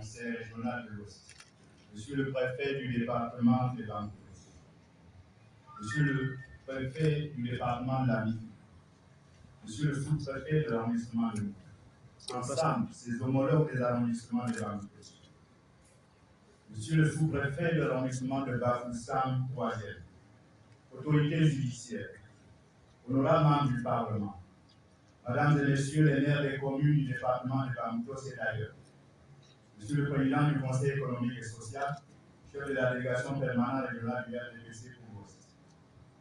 conseil régional de l'Ouest, Monsieur le préfet du département de Bangkok, Monsieur le préfet du département de la Mine, Monsieur le sous-préfet de l'arrondissement de Mouka, ensemble, ses homologues des arrondissements de Bangkok, Monsieur le sous-préfet de l'arrondissement de Bafoussam, 3e, autorités judiciaires, honorables membres du Parlement, Mesdames et Messieurs les maires des communes du département de Bangkok et d'ailleurs, Monsieur le Président du Conseil économique et social, chef de la délégation permanente régionale du RDPC pour l'Ouest,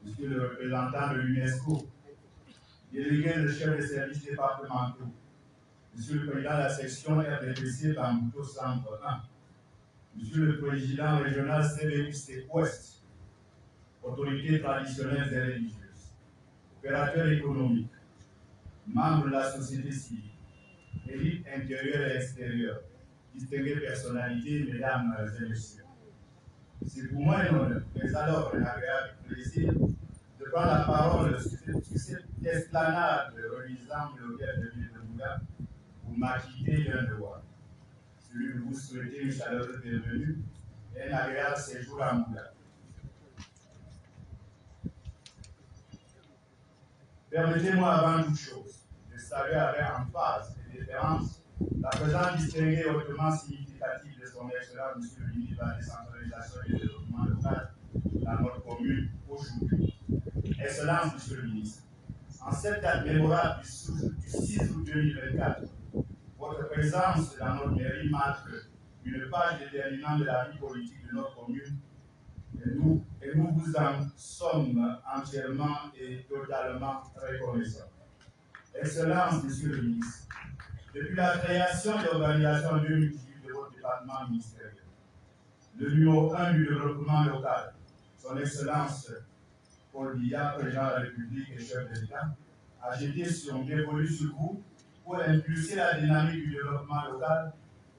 Monsieur le représentant de l'UNESCO, délégué le chef des services départementaux, Monsieur le Président de la section RDPC Bangkok Centre 1, Monsieur le Président régional CBUC Ouest, autorités traditionnelles et religieuses, opérateurs économiques, membres de la société civile, élite intérieure et extérieure, distinguées personnalités, mesdames et messieurs. C'est pour moi un honneur, mais alors un agréable plaisir de prendre la parole sur cette esplanade relisant le cœur de l'île de Mouka pour m'acquitter d'un devoir, celui de vous souhaiter une chaleureuse bienvenue et un agréable séjour à Mouka. Permettez-moi avant toute chose de saluer avec emphase et déférence la présence distinguée et hautement significative de son Excellence, Monsieur le ministre de la décentralisation et du développement local dans notre commune aujourd'hui. Excellence, Monsieur le ministre, en cette date mémorable du 6 août 2024, votre présence dans notre mairie marque une page déterminante de la vie politique de notre commune et nous vous en sommes entièrement et totalement reconnaissants. Excellence, Monsieur le ministre, depuis la création de l'organisation en 2018 de votre département ministériel, le numéro 1 du développement local, son Excellence Paul Biya, président de la République et chef de l'État, a jeté son dévolu sur vous pour impulser la dynamique du développement local,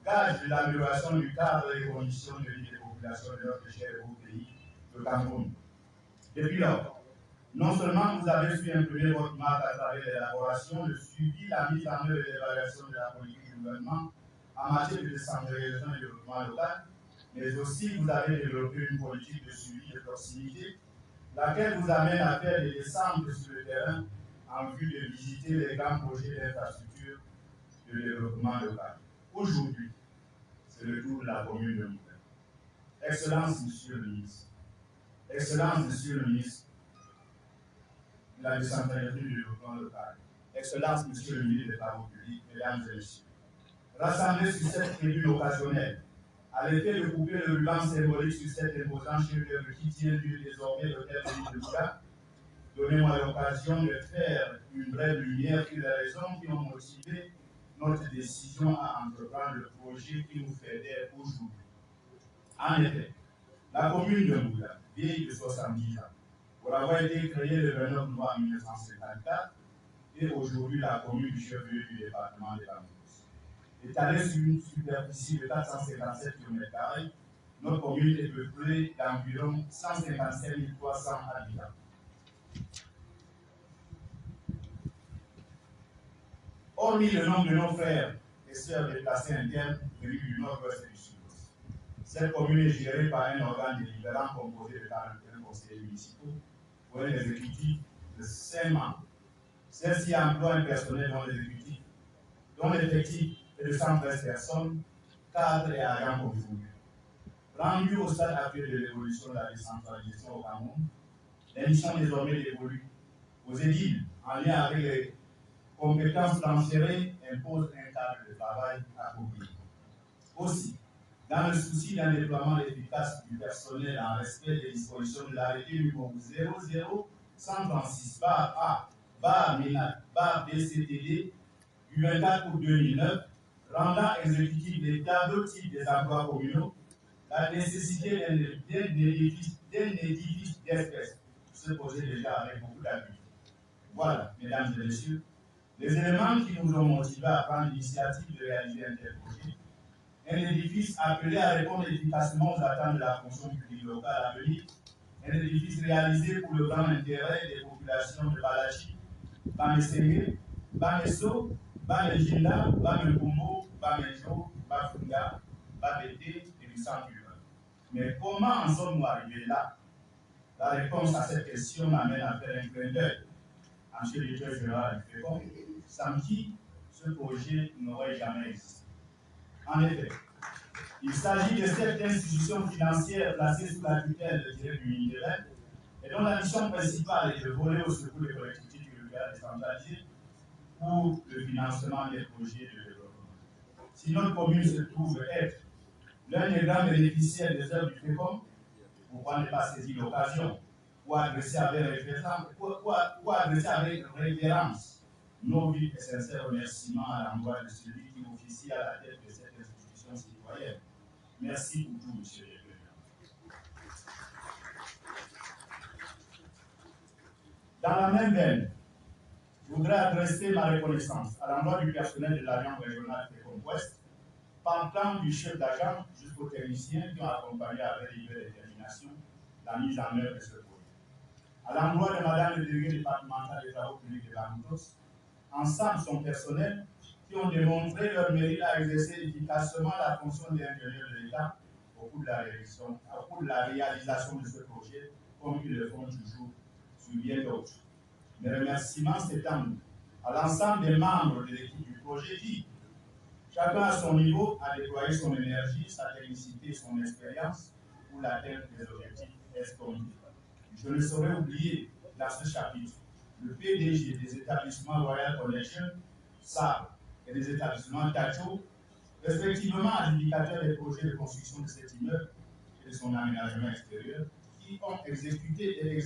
gage de l'amélioration du cadre et des conditions de vie des populations de notre cher et beau pays, le Cameroun. Depuis lors, non seulement vous avez su imprimer votre marque à travers l'élaboration, le suivi, la mise en œuvre et l'évaluation de la politique du gouvernement en matière de décentralisation et de développement local, mais aussi vous avez développé une politique de suivi de proximité, laquelle vous amène à faire des descentes sur le terrain en vue de visiter les grands projets d'infrastructure de développement local. Aujourd'hui, c'est le tour de la commune de Mouka. Excellence, Monsieur le ministre, Excellence, Monsieur le ministre de la décentralisation du développement local, Excellence, Monsieur le ministre des Travaux publics, Mesdames et Messieurs, rassemblés sur cette tribune occasionnelle, à l'effet de couper le ruban symbolique sur cet imposant chef-d'œuvre qui tient lieu désormais l'hôtel de l'île de Mouka, donnez-moi l'occasion de faire une brève lumière sur les raisons qui ont motivé notre décision à entreprendre le projet qui nous fédère aujourd'hui. En effet, la commune de Mouka, vieille de 70 ans, pour avoir été créée le 29 novembre 1954, et aujourd'hui la commune du chef-lieu du département de Bangkok. Étalée sur une superficie de 457 km², notre commune est peuplée d'environ 155 300 habitants. Hormis le nombre de nos frères et sœurs déplacés internes venus du nord-ouest et du sud-ouest, cette commune est gérée par un organe délibérant composé de 41 conseillers municipaux pour un exécutif de 5 membres. Celle-ci emploie un personnel dont l'effectif est de 113 personnes, cadres et agents confondus. Rendu au stade actuel de l'évolution de la décentralisation au Cameroun, les missions désormais dévolues aux édiles en lien avec les compétences transférées imposent un cadre de travail approprié. Aussi, dans le souci d'un déploiement efficace du personnel en respect des dispositions de l'arrêté numéro 00136-A-BCTD du 24 août 2009, rendant exécutif les tableaux types des emplois communaux, la nécessité d'un édifice d'espèces se posait déjà avec beaucoup d'appui. Voilà, mesdames et messieurs, les éléments qui nous ont motivés à prendre l'initiative de réaliser un tel projet. Un édifice appelé à répondre efficacement aux attentes de la fonction publique locale à venir, un édifice réalisé pour le grand intérêt des populations de Balachi, Bamesenge, Bameso, Bamejinda, Bamekumbo, Bamejo, Bafunga, l'HBT et du centre urbain. Mais comment en sommes-nous arrivés là? La réponse à cette question m'amène à faire un clin d'œil à M. le directeur général du FECOM, sans qui ce projet n'aurait jamais existé. En effet, il s'agit de cette institution financière placée sous la tutelle du ministère et dont la mission principale est de voler au secours des collectivités territoriales décentralisées pour le financement des projets de développement. Si notre commune se trouve être l'un des grands bénéficiaires des œuvres du FECOM, pourquoi ne pas saisir l'occasion pour adresser avec révérence nos vifs et sincères remerciements à l'endroit de celui qui officie à la tête de cette institution citoyenne. Merci pour tout, monsieur le président. Dans la même veine, je voudrais adresser ma reconnaissance à l'endroit du personnel de l'Agence régionale FECOM Ouest, partant du chef d'agence jusqu'aux techniciens qui ont accompagné avec rigueur et détermination la mise en œuvre de ce projet. À l'endroit de Madame le délégué départemental des travaux publics de Languedoc, ensemble son personnel, qui ont démontré leur mérite à exercer efficacement la fonction d'ingénieur de l'État au cours de la réalisation de ce projet, comme ils le font toujours sur bien d'autres. Mes remerciements s'étendent à l'ensemble des membres de l'équipe du projet qui, chacun à son niveau, a déployé son énergie, sa technicité et son expérience pour l'atteinte des objectifs escomptés. Je ne saurais oublier dans ce chapitre le PDG des établissements Royal Connection, SAB et des établissements Tacho, respectivement adjudicateurs des projets de construction de cet immeuble et de son aménagement extérieur, qui ont exécuté et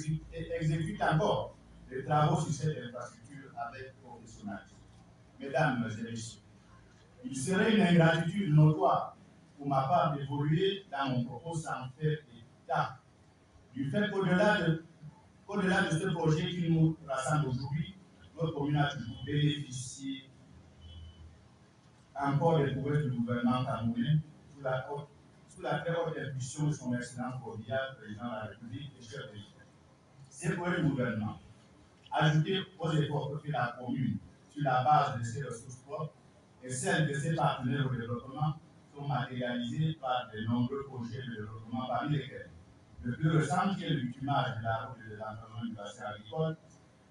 exécutent encore les travaux sur cette infrastructure avec professionnalisme. Mesdames et messieurs, il serait une ingratitude notoire pour ma part d'évoluer dans mon propos sans faire état du fait qu'au-delà de ce projet qui nous rassemble aujourd'hui, notre commune a toujours bénéficié encore des prouesses du gouvernement camerounais sous la très haute impulsion de son excellence cordiale, président de la République et chef de l'État. Ces prouesses du gouvernement, ajoutées aux efforts que fait la commune sur la base de ses ressources propres et celles de ses partenaires au développement, sont matérialisées par de nombreux projets de développement, parmi lesquels le plus récent qui est le bitumage de la route de l'environnement du bassin agricole,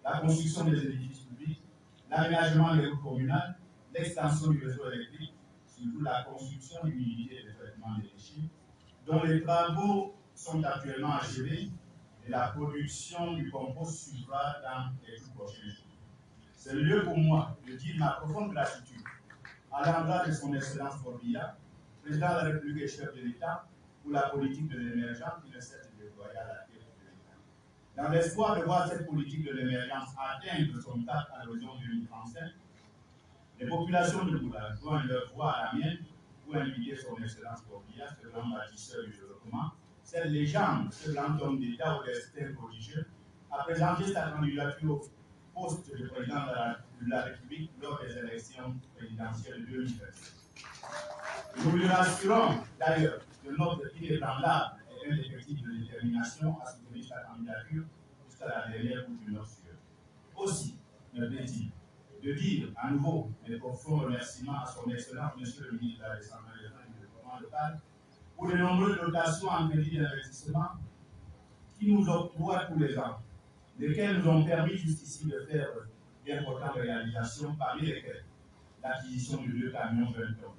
la construction des édifices publics, l'aménagement des routes communales, l'extension du réseau électrique, surtout la construction d'une unité de traitement des déchets, dont les travaux sont actuellement achevés et la production du compost suivra dans les tout prochains jours. C'est le lieu pour moi de dire ma profonde gratitude à l'endroit de son Excellence Corbiya, président de la République et chef de l'État, pour la politique de l'émergence qui ne cesse de déployer à la tête de l'État. Dans l'espoir de voir cette politique de l'émergence atteindre son cap à l'horizon 2035, les populations de Boula joignent leur voix à la mienne pour inviter son Excellence Corbiya, ce grand bâtisseur du développement, cette légende, ce grand homme d'État au destin prodigieux, à présenter sa candidature au poste de président de la République lors des élections présidentielles de 2027. Nous lui rassurons d'ailleurs que notre inébranlable et indéfectible de détermination à soutenir sa candidature jusqu'à la dernière goutte de notre sueur. Aussi, me plaît-il de dire à nouveau mes profonds remerciements à son Excellence, Monsieur le ministre de la Décentralisation et du Développement local, pour les nombreuses dotations en crédit d'investissement qui nous octroient tous les ans, lesquelles nous ont permis jusqu'ici de faire d'importantes réalisations, parmi lesquelles l'acquisition de 2 camions 20 tonnes,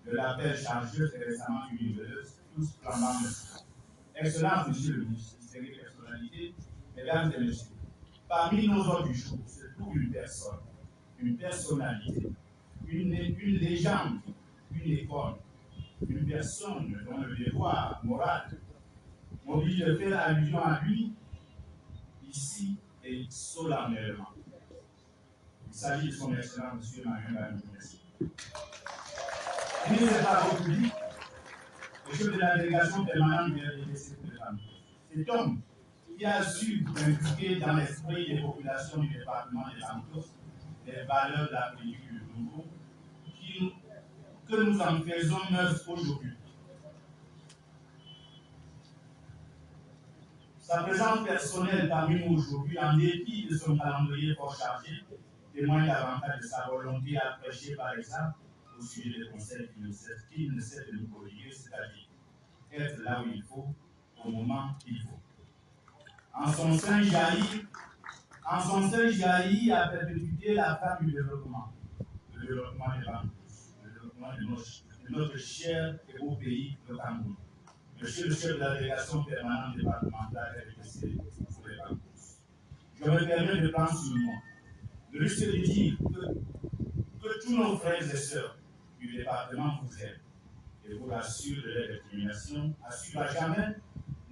de l'appel chargeuse et récemment une livreuse, tous flambant neufs. Excellence, Monsieur le ministre, distinguée personnalité, mesdames et messieurs, parmi nos hommes du jour se trouve une personne, une personnalité, une légende, une école, une personne dont le devoir moral m'oblige de faire allusion à lui, ici et solennellement. Il s'agit de son Excellence, M. Manuel Banoumessi. Ministre des Travaux publics, le chef de la délégation permanente du RDC pour les femmes. Cet homme qui a su inculquer dans l'esprit des populations du département des Languedoc les valeurs de la politique du nouveau, que nous en faisons neuf aujourd'hui. Sa présence personnelle parmi nous aujourd'hui, en dépit de son calendrier fort chargé, témoigne davantage de sa volonté à prêcher par exemple au sujet des conseils qu'il ne sait de nous corriger, c'est-à-dire être là où il faut, au moment qu'il faut. En son sein jaillit à perpétuer la femme du développement, le développement des banques, le développement de notre cher et beau pays, le Cameroun. Monsieur le chef de la délégation permanente départementale RDC pour les banques. Je me permets de prendre sur moi le risque de dire que tous nos frères et sœurs du département vous aiment et vous rassurent de leur détermination, assurent à jamais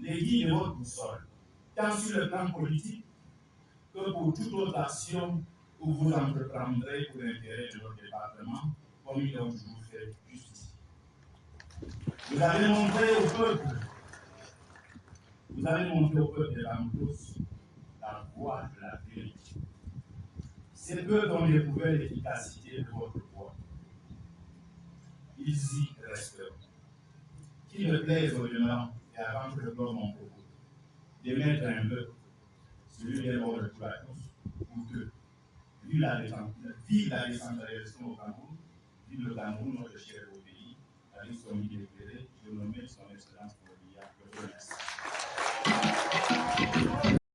les guides de votre boussole, tant sur le plan politique que pour toute autre action que vous entreprendrez pour l'intérêt de notre département, comme ils l'ont toujours fait jusqu'ici. Vous avez montré au peuple de Campos la voie de la vérité. C'est peu qu'on éprouvé l'efficacité de votre voix. Ils y resteront. Qu'il me plaise au demeurant, et avant que je clore mon propos, de mettre un peu celui des morts de tous à tous, pour que, vive la décentralisation au Cameroun, vive le Cameroun, notre cher beau pays, la liste éclairée, je nomme son excellence pour l'IA.